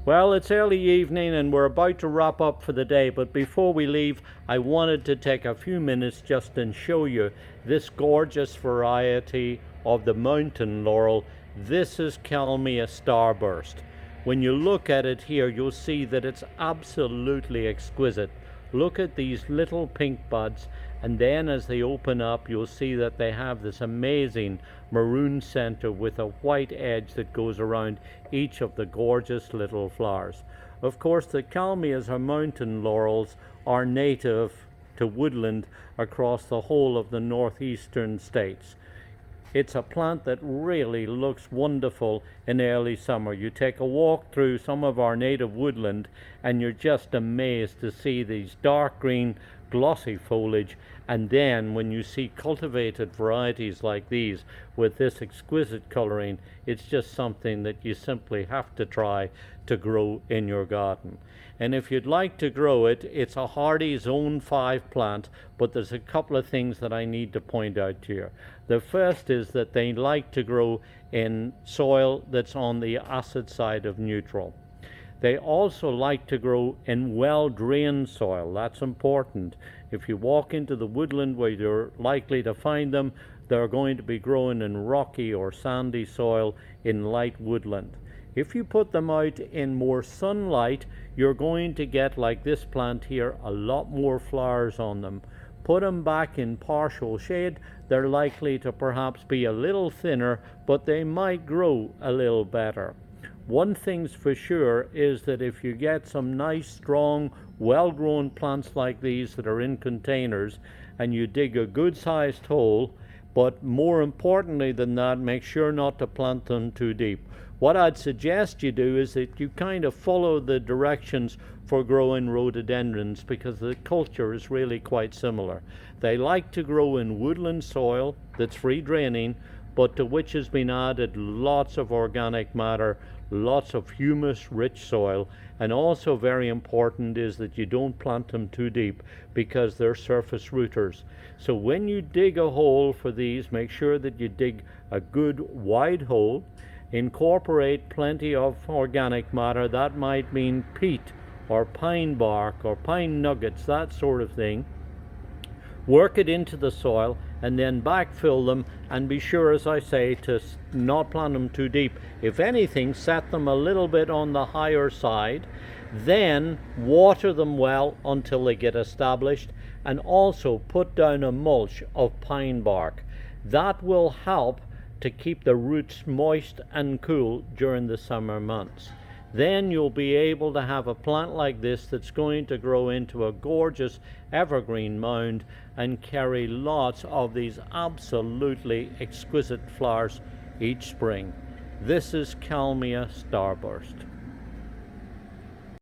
Well, it's early evening and we're about to wrap up for the day, but before we leave, I wanted to take a few minutes just and show you this gorgeous variety of the mountain laurel. This is Kalmia Starburst. When you look at it here, you'll see that it's absolutely exquisite. Look at these little pink buds, and then as they open up, you'll see that they have this amazing maroon center with a white edge that goes around each of the gorgeous little flowers. Of course, the Kalmias or mountain laurels are native to woodland across the whole of the northeastern states. It's a plant that really looks wonderful in early summer. You take a walk through some of our native woodland and you're just amazed to see these dark green glossy foliage, and then when you see cultivated varieties like these with this exquisite coloring, it's just something that you simply have to try to grow in your garden. And if you'd like to grow it, it's a hardy zone 5 plant, but there's a couple of things that I need to point out to you. The first is that they like to grow in soil that's on the acid side of neutral. They also like to grow in well-drained soil. That's important. If you walk into the woodland where you're likely to find them, they're going to be growing in rocky or sandy soil in light woodland. If you put them out in more sunlight, you're going to get, like this plant here, a lot more flowers on them. Put them back in partial shade, they're likely to perhaps be a little thinner, but they might grow a little better. One thing's for sure is that if you get some nice, strong, well-grown plants like these that are in containers, and you dig a good-sized hole, but more importantly than that, make sure not to plant them too deep. What I'd suggest you do is that you kind of follow the directions for growing rhododendrons, because the culture is really quite similar. They like to grow in woodland soil that's free draining, but to which has been added lots of organic matter, lots of humus rich soil, and also very important is that you don't plant them too deep because they're surface rooters. So when you dig a hole for these, make sure that you dig a good wide hole, incorporate plenty of organic matter. That might mean peat or pine bark or pine nuggets, that sort of thing. Work it into the soil and then backfill them, and be sure, as I say, to not plant them too deep. If anything, set them a little bit on the higher side, then water them well until they get established, and also put down a mulch of pine bark. That will help to keep the roots moist and cool during the summer months. Then you'll be able to have a plant like this that's going to grow into a gorgeous evergreen mound and carry lots of these absolutely exquisite flowers each spring. This is Kalmia Starburst.